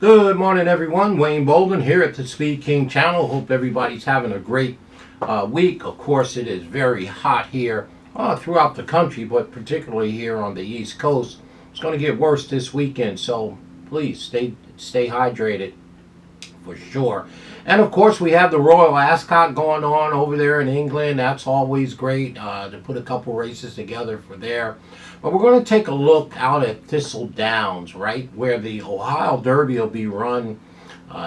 Good morning, everyone. Wayne Bolden here at the Speed King channel. Hope everybody's having a great week. Of course, it is very hot here throughout the country, but particularly here on the East Coast. It's going to get worse this weekend, so please stay hydrated for sure. And of course, we have the Royal Ascot going on over there in England. That's always great to put a couple races together for there. But we're going to take a look out at Thistle Downs, right, where the Ohio Derby will be run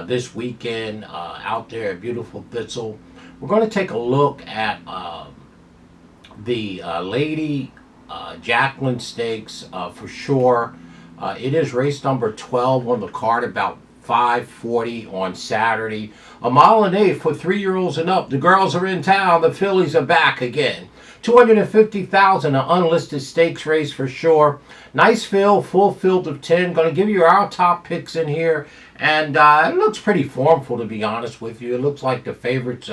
this weekend out there at beautiful Thistle. We're going to take a look at the Lady Jacqueline Stakes for sure. It is race number 12 on the card, about 5:40 on Saturday. A mile and eighth for 3-year-olds and up. The girls are in town. The fillies are back again. 250,000, an unlisted stakes race for sure. Nice field, full field of 10. Going to give you our top picks in here. And it looks pretty formful, to be honest with you. It looks like the favorites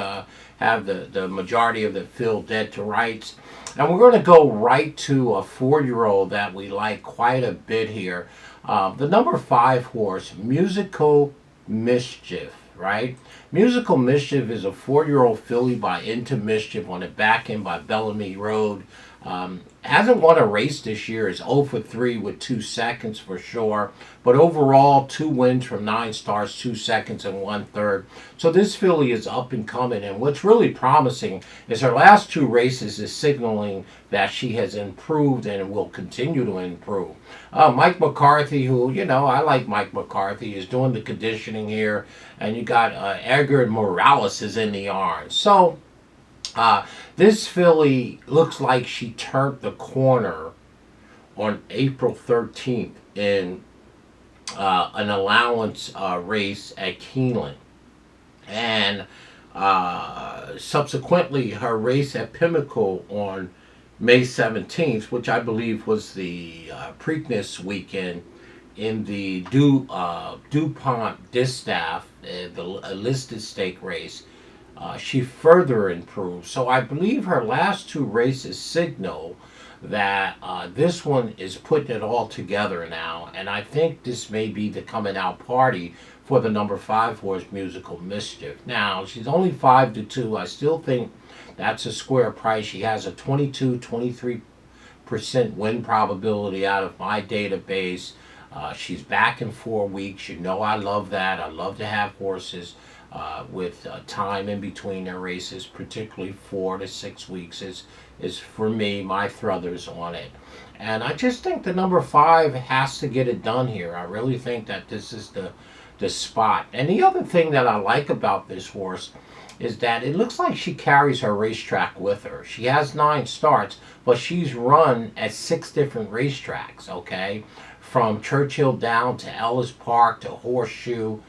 have the majority of the field dead to rights. And we're going to go right to a 4-year-old that we like quite a bit here. The number 5 horse, Musical Mischief, right? Musical Mischief is a 4-year-old filly by Into Mischief on the back end by Bellamy Road. Hasn't won a race this year. Is 0 for 3 with 2 seconds for sure. But overall, 2 wins from 9 starts, 2 seconds and 1/3. So this filly is up and coming. And what's really promising is her last 2 races is signaling that she has improved and will continue to improve. Mike McCarthy, who, I like Mike McCarthy, is doing the conditioning here. And you got Edgar Morales is in the arm. So this filly looks like she turned the corner on April 13th in an allowance race at Keeneland. And subsequently, her race at Pimlico on May 17th, which I believe was the Preakness weekend in the DuPont Distaff, the listed stake race. She further improved. So I believe her last 2 races signal that this one is putting it all together now. And I think this may be the coming out party for the number 5 horse, Musical Mischief. Now, she's only 5-2. I still think that's a square price. She has a 23% win probability out of my database. She's back in 4 weeks. I love that. I love to have horses with time in between their races, particularly 4 to 6 weeks is for me, my thruthers on it. And I just think the number 5 has to get it done here. I really think that this is the spot. And the other thing that I like about this horse is that it looks like she carries her racetrack with her. She has 9 starts, but she's run at 6 different racetracks, okay? From Churchill down to Ellis Park to Horseshoe,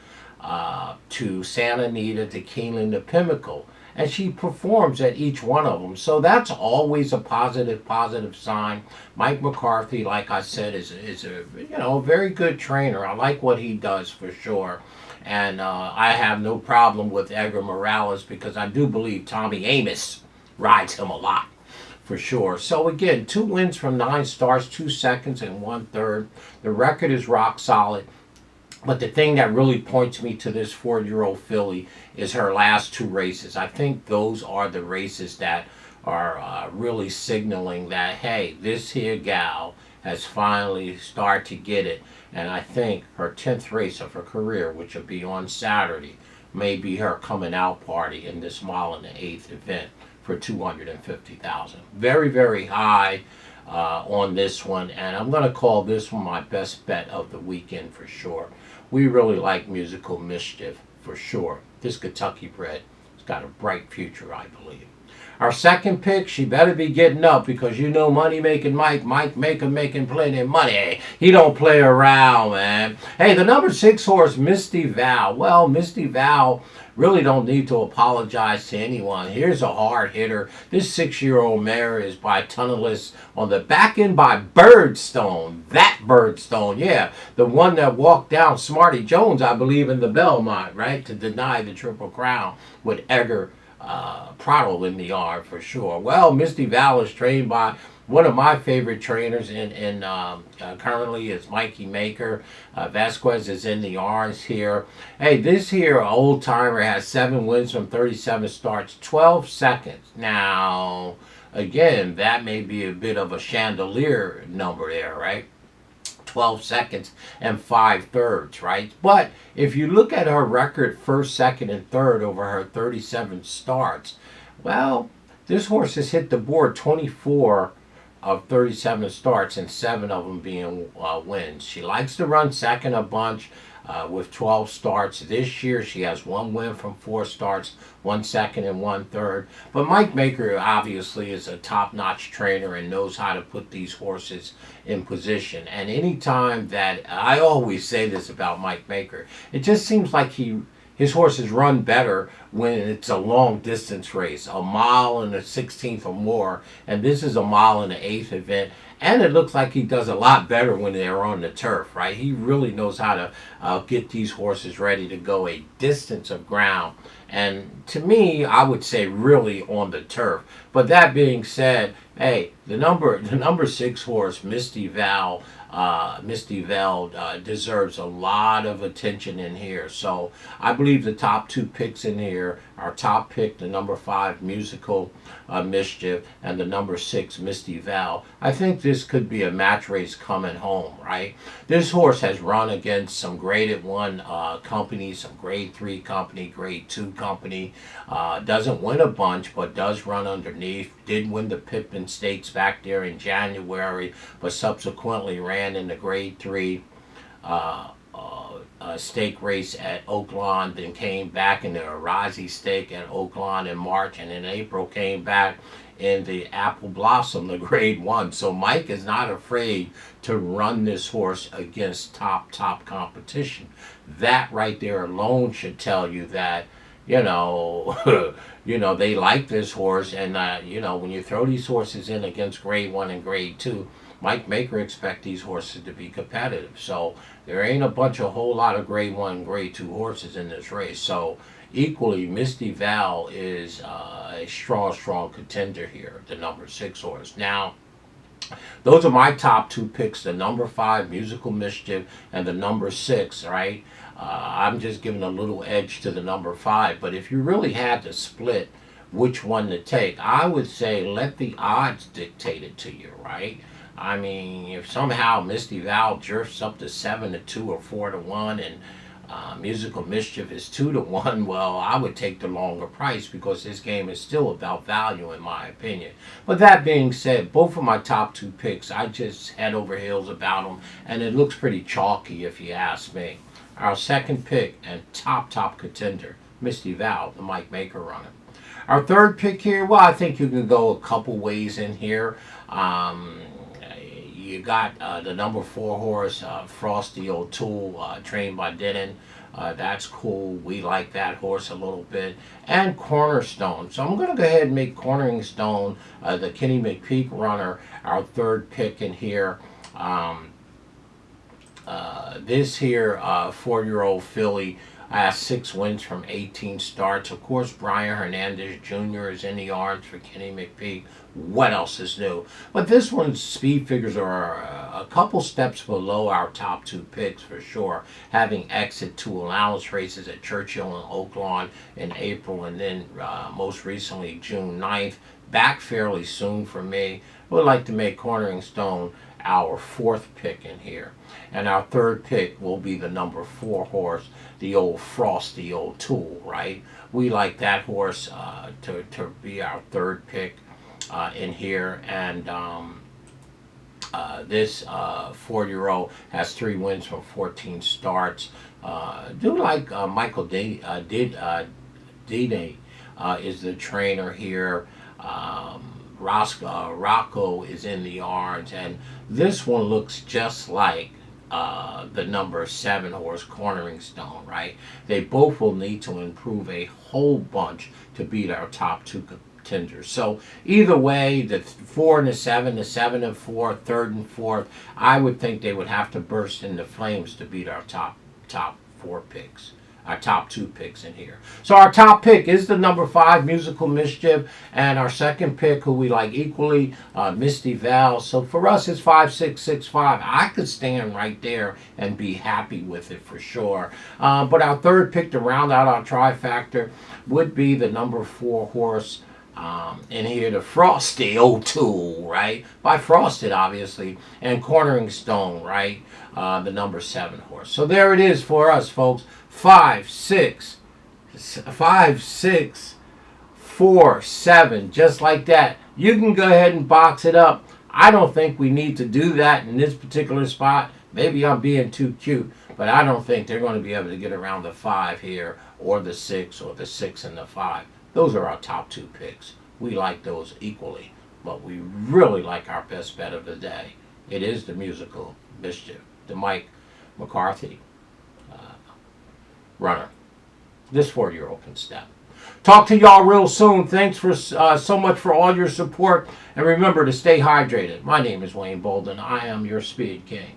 to Santa Anita, to Keeneland, to Pimlico. And she performs at each one of them. So that's always a positive sign. Mike McCarthy, like I said, is a very good trainer. I like what he does for sure. And I have no problem with Edgar Morales because I do believe Tommy Amos rides him a lot for sure. So again, 2 wins from 9 starts, 2 seconds and 1/3. The record is rock solid. But the thing that really points me to this 4-year-old filly is her last 2 races. I think those are the races that are really signaling that, hey, this here gal has finally started to get it. And I think her 10th race of her career, which will be on Saturday, may be her coming out party in this mile and the eighth event for 250,000. Very, very high on this one. And I'm going to call this one my best bet of the weekend for sure. We really like Musical Mischief for sure. This Kentucky bred has got a bright future, I believe. Our second pick, she better be getting up because money making Mike making plenty of money. He don't play around, man. Hey, the number 6 horse, Misty Val. Well, Misty Val really don't need to apologize to anyone. Here's a hard hitter. This 6-year-old mare is by Tunnelist on the back end by Birdstone. That Birdstone, yeah. The one that walked down Smarty Jones, I believe, in the Belmont, right? To deny the Triple Crown with Edgar Prado in the yard for sure. Well, Misty Val is trained by one of my favorite trainers currently is Mikey Maker. Vasquez is in the arms here. Hey, this here old timer has 7 wins from 37 starts, 12 seconds. Now, again, that may be a bit of a chandelier number there, right? 12 seconds and 5/3, right? But if you look at her record first, second, and third over her 37 starts, well, this horse has hit the board 24 of 37 starts and 7 of them being wins. She likes to run second a bunch with 12 starts. This year she has 1 win from 4 starts, 1 second and 1 third. But Mike Maker obviously is a top-notch trainer and knows how to put these horses in position. And anytime that, I always say this about Mike Maker, it just seems like his horses run better when it's a long distance race, a mile and a 16th or more, and this is a mile and an eighth event. And it looks like he does a lot better when they're on the turf, right? He really knows how to get these horses ready to go a distance of ground. And to me, I would say really on the turf. But that being said, hey, the number 6 horse, Misty Val, deserves a lot of attention in here. So I believe the top 2 picks in here, our top pick, the number 5 Musical Mischief, and the number 6 Misty Val. I think this could be a match race coming home, right? This horse has run against some graded 1 companies, some grade 3 company, grade 2 company. Doesn't win a bunch, but does run underneath. Did win the Pippin Stakes back there in January, but subsequently ran in the grade 3 stake race at Oaklawn, then came back in the Arazi stake at Oaklawn in March, and in April came back in the Apple Blossom, the grade 1. So Mike is not afraid to run this horse against top competition. That right there alone should tell you that, you know, they like this horse, and when you throw these horses in against grade 1 and grade 2, Mike Maker expect these horses to be competitive. So there ain't a whole lot of grade 1 and grade 2 horses in this race. So equally, Misty Val is a strong contender here, the number 6 horse. Now, those are my top 2 picks, the number 5 Musical Mischief and the number 6, right? I'm just giving a little edge to the number 5. But if you really had to split which one to take, I would say let the odds dictate it to you, right? I mean, if somehow Misty Val drifts up to 7-2 or 4-1, and Musical Mischief is 2-1, well, I would take the longer price because this game is still about value in my opinion. But that being said, both of my top 2 picks, I just head over heels about them, and it looks pretty chalky if you ask me. Our second pick and top contender, Misty Val, the Mike Maker runner. Our third pick here, well, I think you can go a couple ways in here. You got the number 4 horse, Frosty O'Toole, trained by Denon. That's cool. We like that horse a little bit. And Cornerstone. So I'm going to go ahead and make Cornerstone, the Kenny McPeak runner, our third pick in here. This here 4-year-old filly has 6 wins from 18 starts. Of course, Brian Hernandez Jr. is in the arms for Kenny McPeak. What else is new? But this one's speed figures are a couple steps below our top 2 picks for sure, having exit 2 allowance races at Churchill and Oaklawn in April, and then most recently June 9th. Back fairly soon for me. Would like to make Cornerstone our 4th pick in here. And our 3rd pick will be the number 4 horse, the old Frosty O'Toole, right? We like that horse to be our 3rd pick in here. And this 4-year-old has 3 wins from 14 starts. Do like Michael Dede is the trainer here. Rocco is in the arms, and this one looks just like the number 7 horse, Cornerstone, right? They both will need to improve a whole bunch to beat our top 2 contenders. So either way, the 4 and the 7, the 7 and 4, 3rd and 4th, I would think they would have to burst into flames to beat our top 4 picks. our top 2 picks in here. So our top pick is the number 5, Musical Mischief, and our second pick, who we like equally, Misty Val. So for us, it's 5, 6, 6, 5. I could stand right there and be happy with it for sure. But our third pick to round out our trifecta would be the number 4 horse in here, the Frosty O'Toole, right? By Frosted, obviously, and Cornering Stone, right? The number 7 horse. So there it is for us, folks. 5, 6, 4, 7, just like that. You can go ahead and box it up. I don't think we need to do that in this particular spot. Maybe I'm being too cute, but I don't think they're going to be able to get around the 5 here, or the 6, or the 6 and the 5. Those are our top 2 picks. We like those equally, but we really like our best bet of the day. It is the Musical Mischief, the Mike McCarthy runner. This 4-year open step. Talk to y'all real soon. Thanks for so much for all your support, and remember to stay hydrated. My name is Wayne Bolden. I am your Speed King.